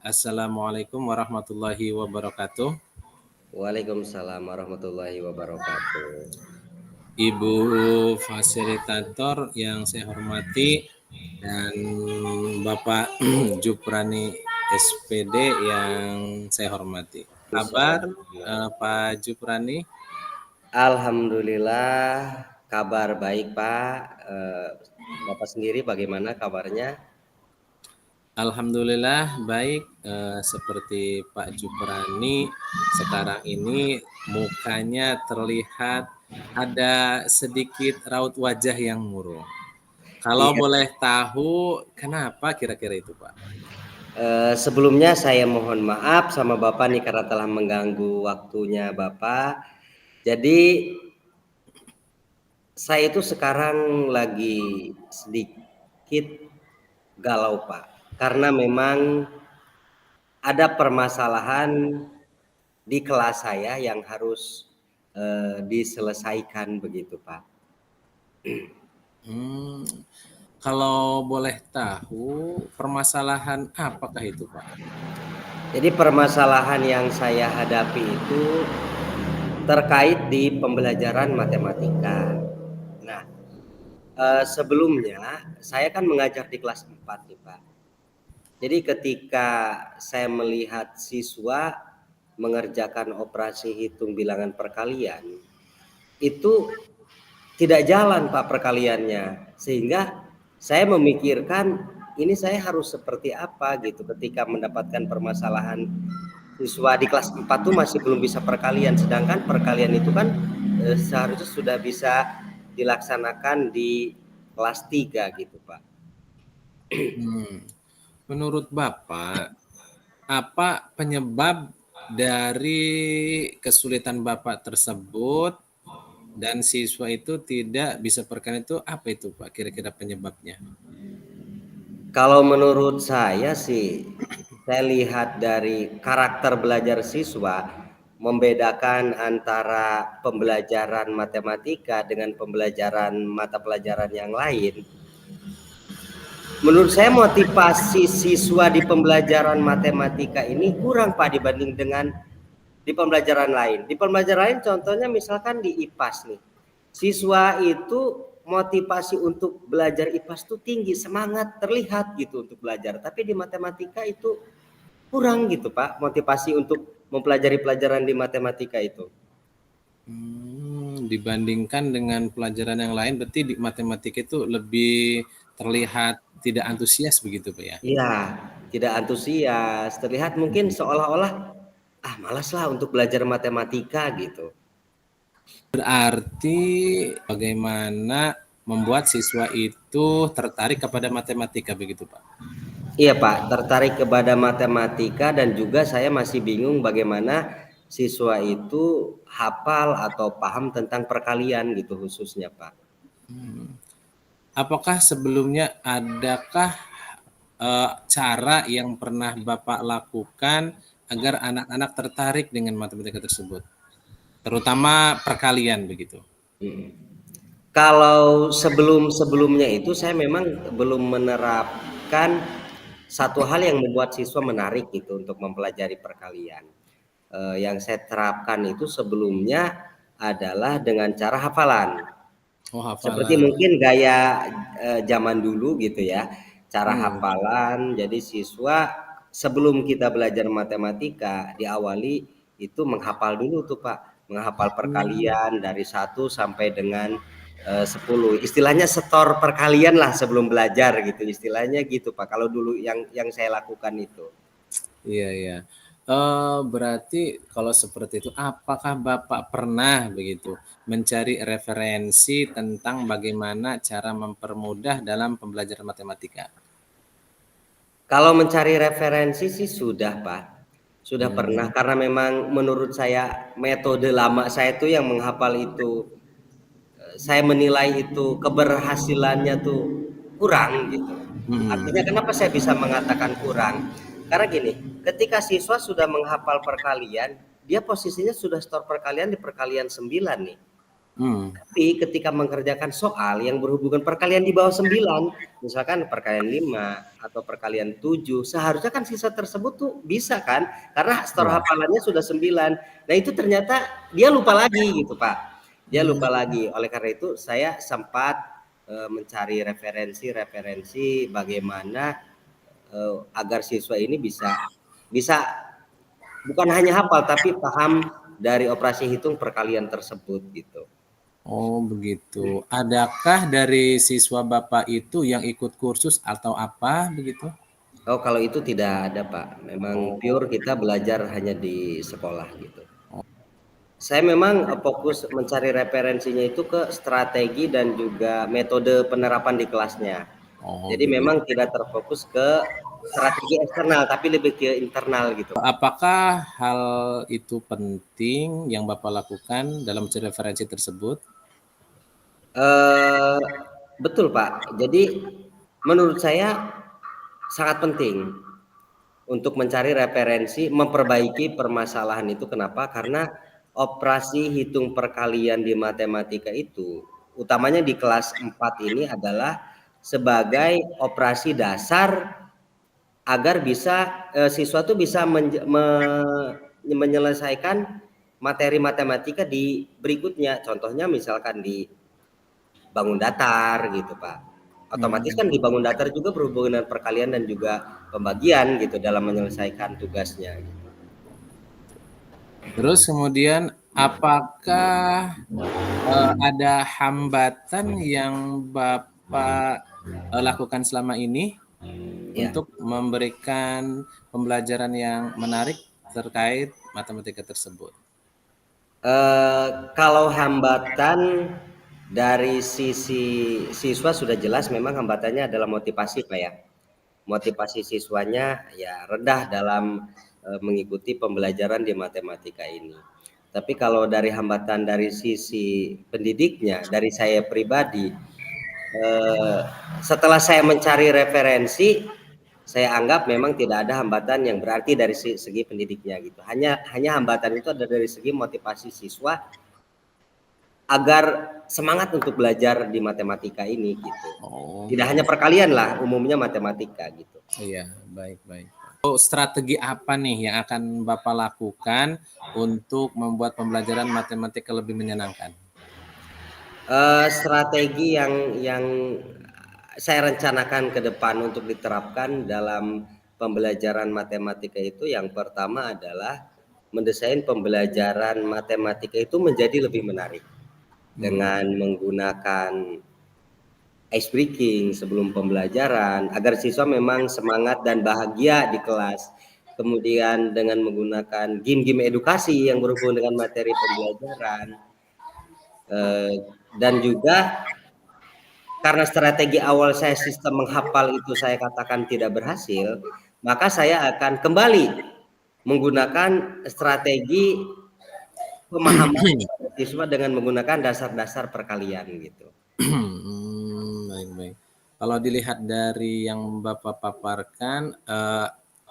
Assalamualaikum warahmatullahi wabarakatuh. Waalaikumsalam warahmatullahi wabarakatuh. Ibu fasilitator yang saya hormati dan Bapak Juprani SPD yang saya hormati. Kabar Pak Juprani? Alhamdulillah, kabar baik Pak. Bapak sendiri bagaimana kabarnya? Alhamdulillah baik, seperti Pak Juprani sekarang ini mukanya terlihat ada sedikit raut wajah yang murung. Kalau Iya. boleh tahu kenapa kira-kira itu, Pak? Sebelumnya saya mohon maaf sama Bapak nih karena telah mengganggu waktunya Bapak. Jadi saya itu sekarang lagi sedikit galau Pak. Karena memang ada permasalahan di kelas saya yang harus diselesaikan begitu Pak. Hmm, kalau boleh tahu permasalahan apakah itu, Pak? Jadi permasalahan yang saya hadapi itu terkait di pembelajaran matematika. Nah, sebelumnya saya kan mengajar di kelas 4 nih Pak. Jadi ketika saya melihat siswa mengerjakan operasi hitung bilangan perkalian, itu tidak jalan Pak perkaliannya. Sehingga saya memikirkan ini saya harus seperti apa gitu ketika mendapatkan permasalahan siswa di kelas 4 tuh masih belum bisa perkalian, sedangkan perkalian itu kan seharusnya sudah bisa dilaksanakan di kelas 3 gitu Pak. Hmm, menurut Bapak, apa penyebab dari kesulitan Bapak tersebut dan siswa itu tidak bisa perkalian itu apa itu, Pak? Kira-kira penyebabnya? Kalau menurut saya sih, saya lihat dari karakter belajar siswa, membedakan antara pembelajaran matematika dengan pembelajaran mata pelajaran yang lain. Menurut saya motivasi siswa di pembelajaran matematika ini kurang Pak dibanding dengan di pembelajaran lain. Di pembelajaran lain contohnya misalkan di IPAS nih. Siswa itu motivasi untuk belajar IPAS itu tinggi, semangat terlihat gitu untuk belajar. Tapi di matematika itu kurang gitu Pak, motivasi untuk mempelajari pelajaran di matematika itu. Dibandingkan dengan pelajaran yang lain, berarti di matematika itu lebih terlihat tidak antusias begitu, Pak ya? Iya, tidak antusias, terlihat mungkin seolah-olah malas lah untuk belajar matematika gitu. Berarti bagaimana membuat siswa itu tertarik kepada matematika begitu, Pak? Iya Pak, tertarik kepada matematika dan juga saya masih bingung bagaimana siswa itu hafal atau paham tentang perkalian gitu khususnya Pak. Apakah sebelumnya adakah cara yang pernah Bapak lakukan agar anak-anak tertarik dengan matematika tersebut, terutama perkalian begitu? Kalau sebelum-sebelumnya itu saya memang belum menerapkan satu hal yang membuat siswa menarik gitu untuk mempelajari perkalian. Yang saya terapkan itu sebelumnya adalah dengan cara hafalan. Oh, Seperti hafalan. mungkin gaya zaman dulu gitu ya, cara Hmm. hafalan. Jadi siswa sebelum kita belajar matematika diawali itu menghafal dulu tuh Pak, menghafal perkalian dari 1 sampai dengan 10. Istilahnya setor perkalian lah sebelum belajar gitu, istilahnya gitu Pak. Kalau dulu yang saya lakukan itu. Iya, iya. Berarti kalau seperti itu, apakah Bapak pernah begitu mencari referensi tentang bagaimana cara mempermudah dalam pembelajaran matematika? Kalau mencari referensi sih sudah Pak, sudah pernah Hmm. karena memang menurut saya metode lama saya tuh yang menghafal itu, saya menilai itu keberhasilannya tuh kurang gitu. Artinya Hmm. kenapa saya bisa mengatakan kurang? Karena gini, ketika siswa sudah menghafal perkalian, dia posisinya sudah store perkalian di perkalian 9 nih. Hmm. Tapi ketika mengerjakan soal yang berhubungan perkalian di bawah 9, misalkan perkalian 5 atau perkalian 7, seharusnya kan siswa tersebut tuh bisa kan, karena store Ya. hafalannya sudah 9. Nah itu ternyata dia lupa lagi gitu Pak. Dia lupa Hmm. lagi. Oleh karena itu saya sempat mencari referensi bagaimana agar siswa ini bisa bisa bukan hanya hafal tapi paham dari operasi hitung perkalian tersebut gitu. Oh begitu. Adakah dari siswa Bapak itu yang ikut kursus atau apa begitu? Oh, kalau itu tidak ada, Pak. Memang Oh, pure kita belajar hanya di sekolah gitu. Saya memang fokus mencari referensinya itu ke strategi dan juga metode penerapan di kelasnya. oh Jadi begitu. memang tidak terfokus ke strategi eksternal, tapi lebih ke internal gitu. Apakah hal itu penting yang Bapak lakukan dalam mencari referensi tersebut? Eh, betul, Pak. Jadi menurut saya sangat penting untuk mencari referensi, memperbaiki permasalahan itu. Kenapa? Karena operasi hitung perkalian di matematika itu, utamanya di kelas 4 ini adalah sebagai operasi dasar agar bisa siswa tuh bisa menyelesaikan materi matematika di berikutnya. Contohnya misalkan di bangun datar gitu, Pak. Otomatis kan di Hmm. bangun datar juga berhubungan dengan perkalian dan juga pembagian gitu dalam menyelesaikan tugasnya gitu. Terus kemudian apakah ada hambatan yang Bapak lakukan selama ini Ya. untuk memberikan pembelajaran yang menarik terkait matematika tersebut? Kalau hambatan dari sisi siswa sudah jelas memang hambatannya adalah motivasi, Pak, ya. Motivasi siswanya ya rendah dalam mengikuti pembelajaran di matematika ini. Tapi kalau dari hambatan dari sisi pendidiknya, dari saya pribadi, eh, setelah saya mencari referensi, saya anggap memang tidak ada hambatan yang berarti dari segi pendidiknya gitu. Hanya hambatan itu ada dari segi motivasi siswa agar semangat untuk belajar di matematika ini gitu. Oh, Tidak hanya perkalian lah, umumnya matematika gitu. iya, baik, baik. Oh, strategi apa nih yang akan Bapak lakukan untuk membuat pembelajaran matematika lebih menyenangkan? Strategi yang saya rencanakan ke depan untuk diterapkan dalam pembelajaran matematika itu yang pertama adalah mendesain pembelajaran matematika itu menjadi lebih menarik Hmm. dengan menggunakan ice breaking sebelum pembelajaran agar siswa memang semangat dan bahagia di kelas. Kemudian dengan menggunakan game-game edukasi yang berhubungan dengan materi pembelajaran, dan juga karena strategi awal saya sistem menghafal itu saya katakan tidak berhasil, maka saya akan kembali menggunakan strategi pemahaman kepada siswa dengan menggunakan dasar-dasar perkalian gitu. Baik, baik. Kalau dilihat dari yang Bapak paparkan,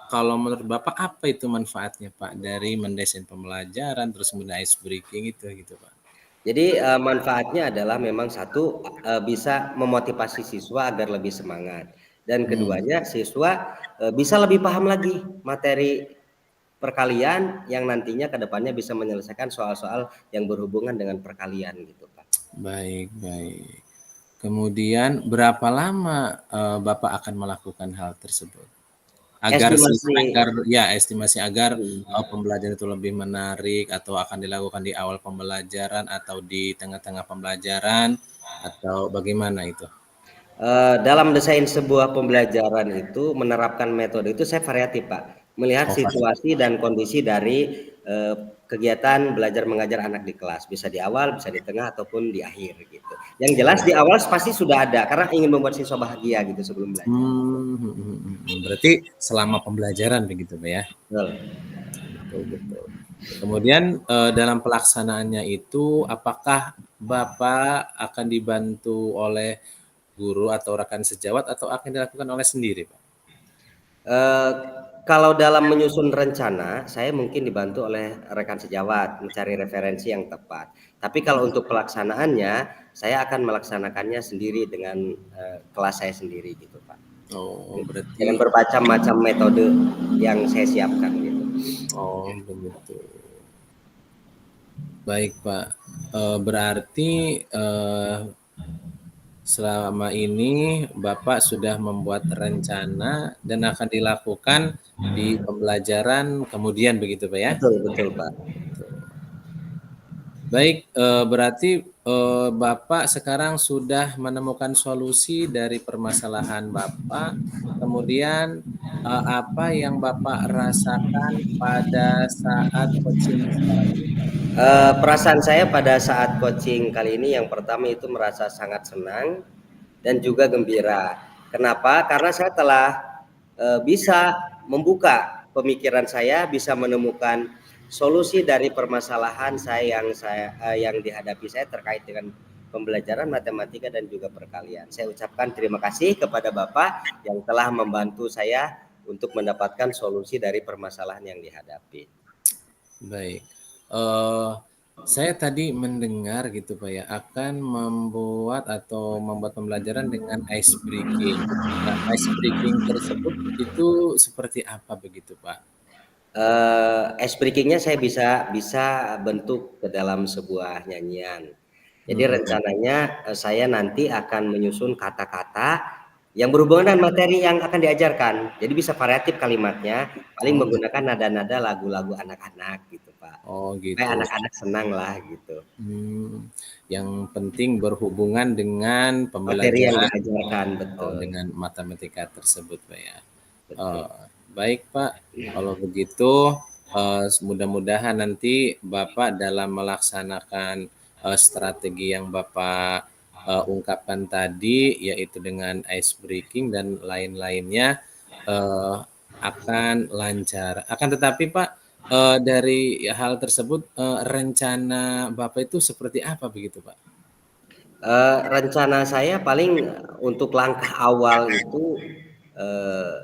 kalau menurut Bapak apa itu manfaatnya Pak dari mendesain pembelajaran terus kemudian ice breaking itu gitu Pak? Jadi manfaatnya adalah memang satu bisa memotivasi siswa agar lebih semangat dan Hmm. keduanya siswa bisa lebih paham lagi materi perkalian yang nantinya ke depannya bisa menyelesaikan soal-soal yang berhubungan dengan perkalian gitu Pak. Baik, baik. Kemudian berapa lama Bapak akan melakukan hal tersebut? Estimasi Agar ya estimasi agar hmm. pembelajaran itu lebih menarik atau akan dilakukan di awal pembelajaran atau di tengah-tengah pembelajaran atau bagaimana itu? Dalam desain sebuah pembelajaran itu menerapkan metode itu saya variatif Pak, melihat Oh, situasi dan kondisi dari kegiatan belajar mengajar anak di kelas, bisa di awal, bisa di tengah ataupun di akhir gitu. Yang jelas di awal pasti sudah ada karena ingin membuat siswa bahagia gitu sebelum belajar. Berarti selama pembelajaran begitu, Pak, ya? Betul. Betul, betul. Kemudian, dalam pelaksanaannya itu apakah Bapak akan dibantu oleh guru atau rekan sejawat atau akan dilakukan oleh sendiri, Pak? Eh, Kalau dalam menyusun rencana, saya mungkin dibantu oleh rekan sejawat mencari referensi yang tepat. Tapi kalau untuk pelaksanaannya, saya akan melaksanakannya sendiri dengan kelas saya sendiri gitu, Pak. Oh, Dengan berarti bermacam-macam metode yang saya siapkan gitu. oh begitu. Baik, Pak. Berarti selama ini Bapak sudah membuat rencana dan akan dilakukan di pembelajaran kemudian begitu, Pak ya? Betul, betul, Pak. Baik, berarti Bapak sekarang sudah menemukan solusi dari permasalahan Bapak. Kemudian apa yang Bapak rasakan pada saat coaching sekarang ini, Pak? Perasaan saya pada saat coaching kali ini yang pertama itu merasa sangat senang dan juga gembira. Kenapa? Karena saya telah bisa membuka pemikiran saya, bisa menemukan solusi dari permasalahan yang dihadapi saya terkait dengan pembelajaran matematika dan juga perkalian. Saya ucapkan terima kasih kepada Bapak yang telah membantu saya untuk mendapatkan solusi dari permasalahan yang dihadapi. Baik. Saya tadi mendengar gitu Pak ya, akan membuat pembelajaran dengan ice breaking. Nah, ice breaking tersebut itu seperti apa begitu Pak? Ice breaking-nya saya bisa bentuk ke dalam sebuah nyanyian. Jadi Mhm. rencananya saya nanti akan menyusun kata-kata yang berhubungan dengan materi yang akan diajarkan. Jadi bisa variatif kalimatnya, paling Oh gitu. menggunakan nada-nada lagu-lagu anak-anak gitu, Pak. Oh Supaya gitu. anak-anak senang lah gitu. Yang penting berhubungan dengan Materi yang pembelajaran diajarkan, betul. dengan matematika tersebut Pak ya. Betul. Baik Pak, kalau begitu mudah-mudahan nanti Bapak dalam melaksanakan strategi yang Bapak ungkapkan tadi, yaitu dengan ice breaking dan lain-lainnya eh, akan lancar. Akan tetapi Pak, dari hal tersebut rencana Bapak itu seperti apa begitu Pak? Rencana saya paling untuk langkah awal itu eh,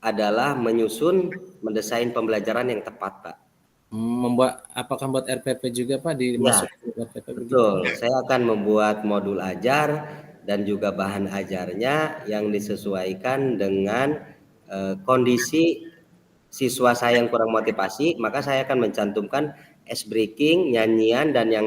adalah mendesain pembelajaran yang tepat, Pak. Apakah membuat RPP juga Pak, Ya, dimasuk ke RPP begitu? betul. Saya akan membuat modul ajar dan juga bahan ajarnya yang disesuaikan dengan kondisi siswa saya yang kurang motivasi, maka saya akan mencantumkan ice breaking, nyanyian, dan yang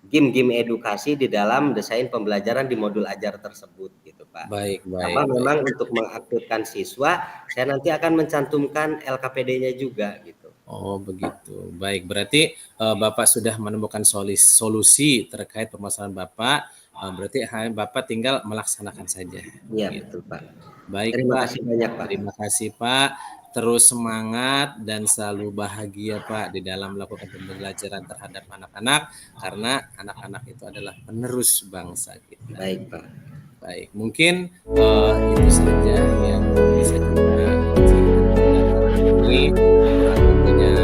game-game edukasi di dalam desain pembelajaran di modul ajar tersebut gitu, Pak. Baik Sama baik baik. memang untuk mengaktifkan siswa, saya nanti akan mencantumkan LKPD-nya juga gitu. Oh begitu. Baik, berarti Bapak sudah menemukan solusi terkait permasalahan Bapak, berarti Bapak tinggal melaksanakan saja, Iya, begitu. betul, Pak. Baik Terima Pak, kasih banyak, Pak. terima kasih Pak. Terus semangat dan selalu bahagia Pak di dalam melakukan pembelajaran terhadap anak-anak, karena anak-anak itu adalah penerus bangsa kita. Baik, Pak. Baik, mungkin itu saja yang bisa kita pada kesempatan ini. Kurang lebihnya